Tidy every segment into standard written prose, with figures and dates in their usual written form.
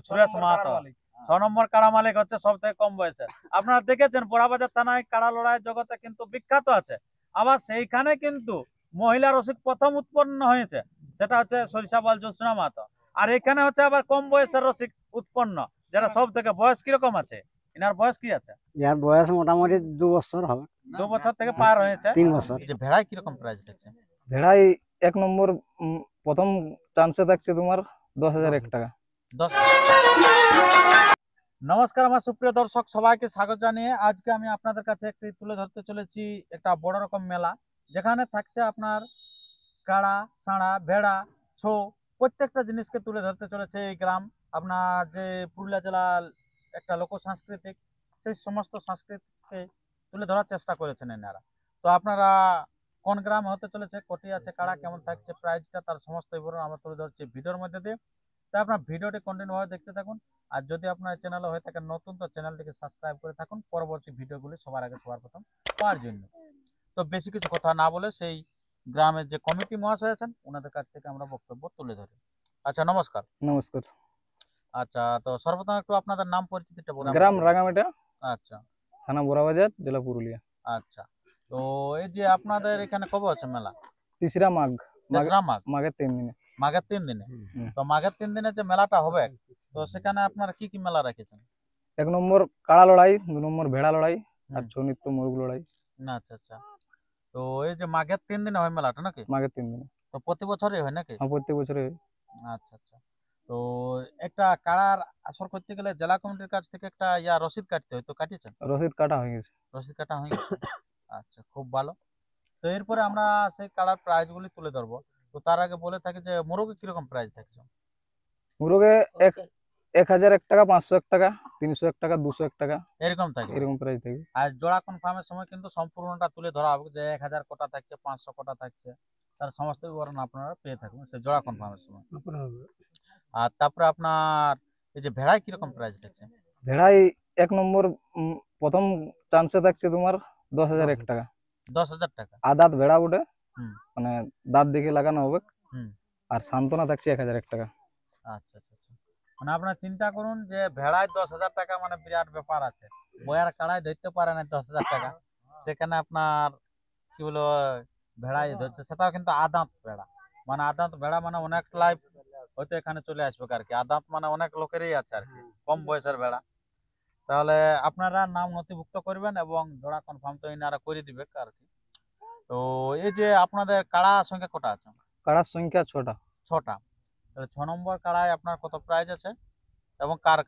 সুরেশ মাহাতো 6 নম্বর কাড়া মালিক হচ্ছে সব থেকে কম বয়সে। আপনারা দেখেছেন বড়াবাজার থানায় কাড়া লড়াই জগতে কিন্তু বিখ্যাত আছে। আবার সেইখানে কিন্তু মহিলা রসিক প্রথম উৎপন্ন হয়েছে, সেটা হচ্ছে সরিষাবাল জ্যোৎস্না মাহাতো। আর এখানে হচ্ছে আবার কম বয়সের রসিক উৎপন্ন, যেটা সব থেকে। বয়স কিরকম আছে এনার? বয়স কি আছে? ইয়ার বয়স মোটামুটি 2 বছর হবে। 2 বছর থেকে পার হয়েছে। 3 বছর। যে ভেড়ায় কিরকম প্রাইস দেখছে? ভেড়াই 1 নম্বর প্রথম চান্সে থাকছে তোমার 10,001 টাকা। নমস্কার আমার সুপ্রিয় দর্শক, সবাইকে স্বাগত জানিয়ে আজকে আমি আপনাদের কাছে একটি তুলে ধরতে চলেছি একটা বড় রকম মেলা, যেখানে থাকছে আপনার কাড়া, সাঁড়া, ভেড়া, ছৌ, প্রত্যেকটা জিনিসকে তুলে ধরতে চলেছে এই গ্রাম। আপনার যে পুরুলিয়া জেলার একটা লোক সাংস্কৃতিক, সেই সমস্ত সংস্কৃতিকে তুলে ধরার চেষ্টা করেছেন এনারা। তো আপনারা কোন গ্রাম হতে চলেছে, কটি আছে কাড়া, কেমন থাকছে প্রাইসটা, তার সমস্ত বিবরণ আমরা তুলে ধরছি ভিডিওর মধ্যে দিয়ে। তাই আপনার ভিডিওটি কন্টিনিউ ভাবে দেখতে থাকুন। আর যদি আপনার চ্যানেলে হয়ে থাকে নতুন, তো চ্যানেলটিকে সাবস্ক্রাইব করে থাকুন পরবর্তী ভিডিওগুলি সবার আগে সবার প্রথম পাওয়ার জন্য। তো বেশি কিছু কথা না বলে সেই গ্রামের যে কমিটি মহাশয় আছেন ওনাদের কাছ থেকে আমরা বক্তব্য তুলে ধরি। আচ্ছা, নমস্কার। নমস্কার। আচ্ছা, তো সর্বপ্রথম একটু আপনাদের নাম পরিচিতিটা বলুন। গ্রাম রাঙামাটা, আচ্ছা থানা বড়াবাজার, জেলা পুরুলিয়া। আচ্ছা, তো এই যে আপনাদের এখানে কবে আছে মেলা? 3রা মাঘ। মাঘের 3 দিনে। মাঘের 3 দিনে। তো মাঘের 3 দিনে যে মেলাটা হবে, তো সেখানে আপনারা কি কি মেলা রেখেছেন? 1 নম্বর কাড়া লড়াই, 2 নম্বর ভেড়া লড়াই, আর ছৌ নৃত্য, মুরগ লড়াই। আচ্ছা আচ্ছা, তো এই যে মাঘের 3 দিনে হয় মেলাটা নাকি? মাঘের 3 দিনে। তো প্রতি বছরই হয় নাকি? হ্যাঁ, প্রত্যেক বছরে। আচ্ছা আচ্ছা, তো একটা কাড়ার আসর করতে গেলে জেলা কমিটির কাছ থেকে একটা রসিদ কাটতে হয়, তো কাটিয়েছেন? রসিদ কাটা হয়ে গেছে। রসিদ কাটা হয়ে গেছে। আচ্ছা, খুব ভালো। তো এরপরে আমরা সেই কাড়ার প্রাইজ গুলি তুলে ধরবো। তো তার আগে বলে থাকি যে মোরগে কিরকম প্রাইস থাকছে? মুরগে 1,001 টাকা, 501 টাকা, 301 টাকা, 201 টাকা, এরকম থাকে, এরকম প্রাইস থাকে। আর জোড়া কনফার্মের সময় কিন্তু সম্পূর্ণটা তুলে ধরা হবে, যে 1000 কোটা থাকছে, 500 কোটা থাকছে, তার সমস্ত বিবরণ আপনারা পেয়ে থাকবেন সেই জোড়া কনফার্মের সময়। আর তারপরে আপনার এই যে ভেড়ায় কিরকম প্রাইস থাকছে? ভেড়াই 1 নম্বর প্রথম চান্সে থাকছে তোমার 10,001 টাকা। 10,000 টাকা। আদাত ভেড়া উঠে, হুম মানে দাঁত দেখে লাগানো হবে। হুম। আর সান্ত্বনা থাকছে 1,001 টাকা। আচ্ছা আচ্ছা আচ্ছা, মানে আপনারা চিন্তা করুন যে ভেড়ায় 10,000 টাকা, মানে বিরাট ব্যাপার আছে। বয়ার কাড়ায় ধরতে পারে না 10,000 টাকা, সেখানে আপনার কি বলবো ভেড়ায় ধরছে, সেটাও কিন্তু আদাঁত ভেড়া। মানে আদাঁত ভেড়া মানে অনেক লাইফ হয়তো এখানে চলে আসবে আর কি। আদাঁত মানে অনেক লোকেরই আছে আর কি, কম বয়সের ভেড়া। তাহলে আপনারা নাম নথিভুক্ত করবেন এবং জোড়া কনফার্ম তো এনারা করে দিবে আর কি। তো এই যে আপনাদের কাড়া সংখ্যা কটা আছে? কাড়ার সংখ্যা 6টা। 6টা। তাহলে 6 নম্বর কাড়ায় আপনার কত প্রাইস আছে এবং কার?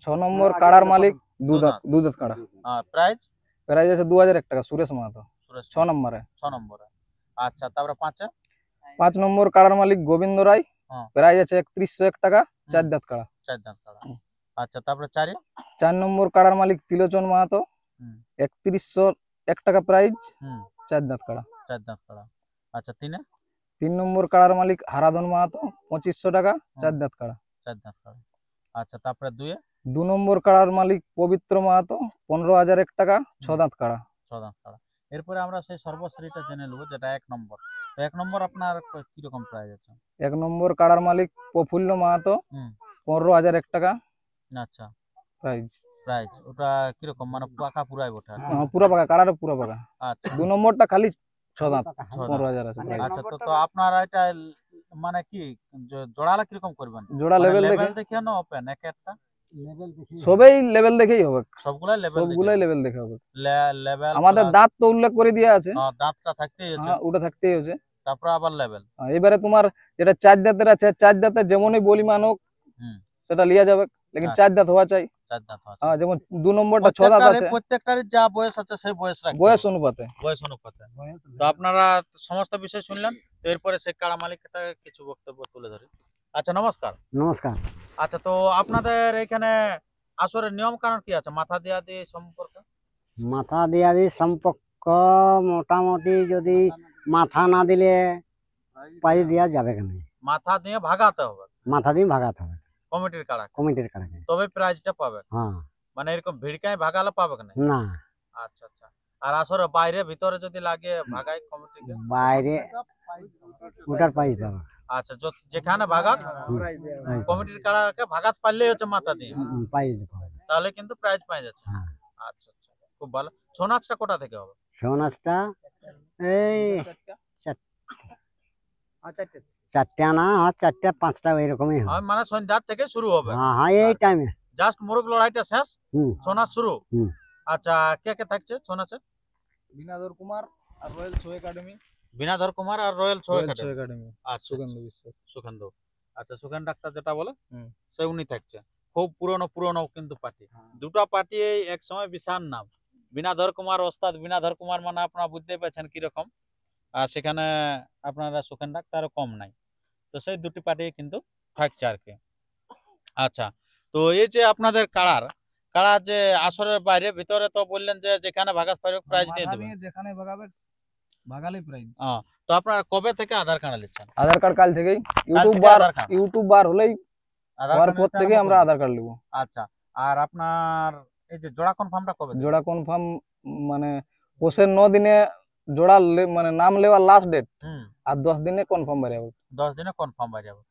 6 নম্বর কাড়ার মালিক দুধ কাড়া। প্রাইস প্রাইস আছে 2,001 টাকা, সুরেশ মাহাতো। 6 নম্বরে। আচ্ছা, তারপরে 5 নম্বর কাড়ার মালিক গোবিন্দ রায়। প্রাইস আছে 3101 টাকা, 4 দাঁত কাড়া। আচ্ছা, তারপরে 4 নম্বর কাড়ার মালিক তিলোচন মাহাতো। 3101 টাকা প্রাইস, 4 দাঁত কাড়া। আচ্ছা, 3 নম্বর কাড়ার মালিক হারাধন মাহাতো, 2500 টাকা, 4 দাঁত কাড়া। আচ্ছা, তারপরে 2 নম্বর কাড়ার মালিক পবিত্র মাহাতো, 15,001 টাকা, 6 দাঁত কাড়া। এরপরে আমরা সেই সর্বশ্রীটা জেনে নেবো, যেটা 1 নম্বর। তো 1 নম্বর আপনার কিরকম প্রাইস আছে? 1 নম্বর কাড়ার মালিক প্রফুল্ল মাহাতো, 15,001 টাকা। আচ্ছা, প্রাইস ওটা কিরকম, মানে পাকা পুরাই ওঠা? হ্যাঁ, পুরো পাকা, কাড়াটা পুরো পাকা। আচ্ছা, 2 নম্বরটা খালি 6 দাঁত, 15,000 আছে। আচ্ছা, তো আপনারা এটা মানে কি জোড়ালা কিরকম করবেন? জোড়া লেভেল দেখে না ওপেন এক একটা? সবই লেভেল দেখেই হবে। সবগুলাই লেভেল দেখে হবে। লেভেল আমাদের দাঁত তো উল্লেখ করে দেওয়া আছে। দাঁতটা থাকতেই আছে। হ্যাঁ, ওটা থাকতেই আছে। তারপর আবার লেভেল। এবারে তোমার যেটা 4 দাঁতের আছে, 4 দাঁতের যেমনই বলিমান হোক সেটা লিয়া যাবে, লেকিন 4 দাঁত হওয়া চাই। হ্যাঁ, যেমন 2 নম্বরটা 6 দাঁত আছে, প্রত্যেকটারই যা বয়স আছে সেই বয়স অনুপাতে। তো আপনারা সমস্ত বিষয় শুনলেন। এরপরে সেই কাড়া মালিকটা কিছু বক্তব্য তুলে ধরে। আচ্ছা, নমস্কার। নমস্কার। আচ্ছা, তো আপনাদের এখানে আসরের নিয়ম কানুন কি আছে মাথা দেয়া দিয়ে সম্পর্কে? মাথা দেয়া দিয়ে সম্পর্ক মোটামুটি যদি মাথা না দিলে পাই দেওয়া যাবে কেন? মাথা দিয়ে ভাগাতে হবে। মাথা দিয়ে ভাগাতে হবে কমিটির কাড়াকে, তবে প্রাইজটা পাবে। হ্যাঁ, মানে এরকম ভিড়কায় ভাগালে পাবে না? না। আচ্ছা আচ্ছা, আর আসরে বাইরে ভিতরে যদি লাগে ভাগাই কমিটিকে, বাইরে ওটার প্রাইজ পাবে। আচ্ছা, যেখানে ভাগাক এই, কমিটির কাড়াকে ভাগাত পারলেই হচ্ছে মাথা দিয়ে, পাই যেতে হবে। তাহলে কিন্তু প্রাইজ পাওয়া যাচ্ছে। হ্যাঁ, আচ্ছা আচ্ছা, খুব ভালো। ছৌ নাচটা কোটা থেকে হবে? ছৌ নাচটা এই চারটে না, 4টা 5টা এরকমই হবে। মানে সন্ধ্যার থেকে শুরু হবে, হ্যাঁ হ্যাঁ, এই টাইমে। জাস্ট মোরগ লড়াইটা শেষ, হুম ছৌ নাচ শুরু। হুম। আচ্ছা, কে কে থাকছে ছৌ নাচে? বিনাদর কুমার আর রয়্যাল শো একাডেমি। বিনাধর কুমার আর রয়্যাল ছৌ একাডেমি। একাডেমি আচ্ছা, সুগন্ধ বিশ্বাস। সুখেন্দু। আচ্ছা, সুখেন ডাক্তার যেটা বলে হুম। সে উনি থাকছে। খুব পুরনো কিন্তু পার্টি, দুটো পার্টি এক সময় বিশাল নাম। বিনাধর কুমার, ওস্তাদ বিনাধর কুমার, মানে আপনারা বুঝতেই পারছেন কিরকম। আর সেখানে আপনারা সুখেন ডাক্তারও কম নাই। তো সেই দুটি পার্টি কিন্তু থাকছে আর কি। আচ্ছা, তো এই যে আপনাদের কাড়া যে আসরের বাইরে ভিতরে তো বললেন যে যেখানে ভাগাত পারবে প্রাইজ দিয়ে মাথা দেবেন। নিয়ে যেখানে ভাগাবে ভাগালেই প্রাইজ। তো আপনারা কবে থেকে আধার কার্ড নিচ্ছেন? আধার কার্ড কাল থেকেই। আধার কার্ড ইউটিউব বার হলেই আধার হওয়ার কার্ড পর নিতে থেকে আরম্ভ আমরা করবেন? আধার কার্ড নেব। আচ্ছা, আর আপনার এই যে জোড়া কনফার্মটা কবে দেবেন? জোড়া কনফার্ম মানে পোষের 9 দিনে মানে নাম লেওয়ার লাস্ট ডেট, হুম, আর 10 দিনে কনফার্ম বের হবে। 10 দিনে কনফার্ম হয়ে যাবে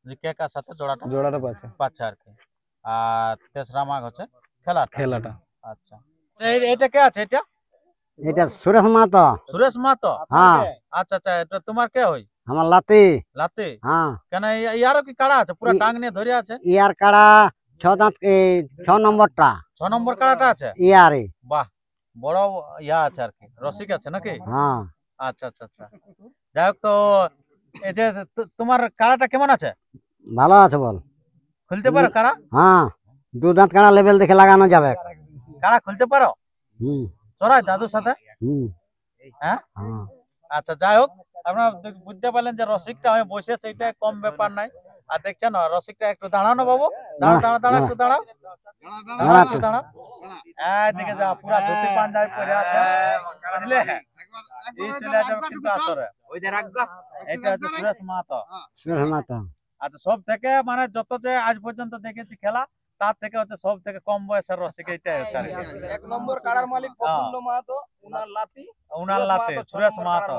যে কে কার সাথে জোড়াটা পাচ্ছে পাচ্ছে আর কি। আর 3রা মাঘ হচ্ছে খেলাটা। আচ্ছা, এটা কে আছে? এটা সুরেশ মাহাতো। সুরেশ মাহাতো? হ্যাঁ, আচ্ছা আচ্ছা, এটা তোমার কে হই? আমার লাতি। লাতে? হ্যাঁ, কেন ইয়ারও কি কাড়া আছে? পুরা ই- টাং নিয়ে ধরে আছে। ইয়ার কাড়া 6 দাঁত, 6 নম্বরটা 6 নম্বর কাড়াটা আছে? ইয়ারে। বাহ, বড় ইয়া আছে আর কি, রসিক আছে নাকি? হ্যাঁ, আচ্ছা আচ্ছা আচ্ছা, যাই হোক। তো এই যে তোমার কাড়াটা কেমন আছে? ভালো আছে বল। খুলতে পারো কাড়া? হ্যাঁ, 2 দাঁত কাড়া লেভেল দেখে লাগানো যাবে। কাড়া খুলতে পারো? হুম চড়াই দাদুর সাথে? হুম। হ্যাঁ। হ্যাঁ, আচ্ছা, যাই হোক, আপনারা বুঝতে পারলেন যে রসিকটা হয়ে বসেছে, এটা কম ব্যাপার নাই। আর দেখছেন রসিকটা একটু দাঁড়ানো বাবু, দাঁড়া দাঁড়া দাঁড়া, একটু দাঁড়াও, দাঁড়া একটু দাঁড়াও। এদিকে যা, পুরা ধুতি পাঞ্জাবি পরে আছে, বুঝলে? এই চলে যাবে কিন্তু আসরে। এটা হচ্ছে সুরেশ মাহাতো। সুরেশ মাহাতো। আচ্ছা, সব থেকে মানে যত যে আজ পর্যন্ত দেখেছি খেলা, তার থেকে হচ্ছে সব থেকে কম বয়সের রসিক এইটাই হচ্ছে আর কি। 1 নম্বর কাড়ার মালিক প্রফুল্ল মাহাতো, উনার লাতি উনার লাতে সুরেশ মাহাতো।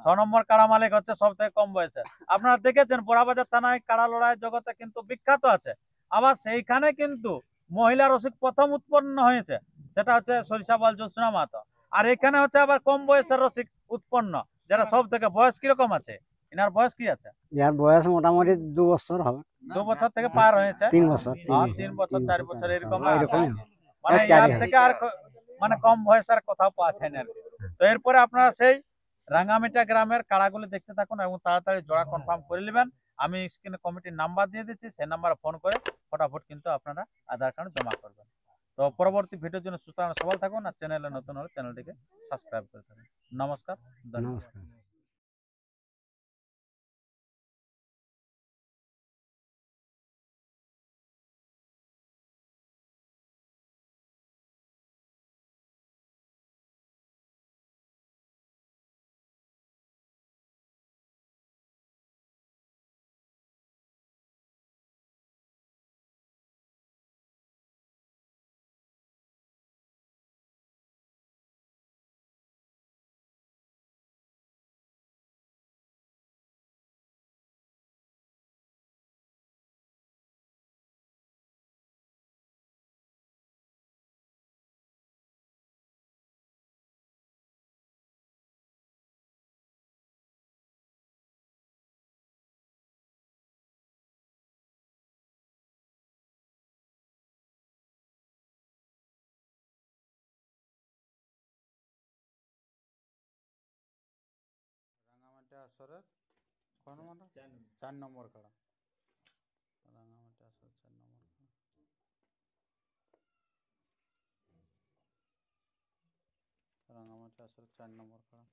6 নম্বর কাড়া মালিক হচ্ছে সব থেকে কম বয়সে। আপনারা দেখেছেন বড়াবাজার থানায় কাড়া লড়াই জগতে কিন্তু বিখ্যাত আছে। আবার সেইখানে কিন্তু মহিলা রসিক প্রথম উৎপন্ন হয়েছে, সেটা হচ্ছে সরিষাবাল জ্যোৎস্না মাহাতো। আর এখানে হচ্ছে আবার কম বয়সের রসিক উৎপন্ন, যেটা সব থেকে। বয়স কিরকম আছে এনার? বয়স কি আছে? ইয়ার বয়স মোটামুটি 2 বছর হবে। 2 বছর থেকে পার হয়েছে। 3 বছর। 3 বছর 4 বছর এরকম এরকমই আছে। হবে। মানে চার ইয়ার হবে। থেকে আর মানে কম বয়সের কোথাও পাচ্ছেন আর কি। তো এরপরে আপনারা সেই রাঙ্গামিটা গ্রামের কাড়াগুলি দেখতে থাকুন এবং তাড়াতাড়ি জোড়া কনফার্ম করে নেবেন। আমি স্ক্রিনে কমিটির নাম্বার দিয়ে দিচ্ছি, সেই নাম্বারে ফোন করে ফটাফট কিন্তু আপনারা আধার কার্ড জমা করবেন। তো পরবর্তী ভিডিওর জন্য সুতরাং সবাই থাকুন, আর চ্যানেলে নতুন হলে চ্যানেলটিকে সাবস্ক্রাইব করে থাকুন। নমস্কার, ধন্যবাদ। নমস্কার। রাঙামাটি আসরের 4 নম্বর কাড়া। রাঙামাটি আসরের 4 নম্বর কাড়া। রাঙামাটি আসরের 4 নম্বর কাড়া।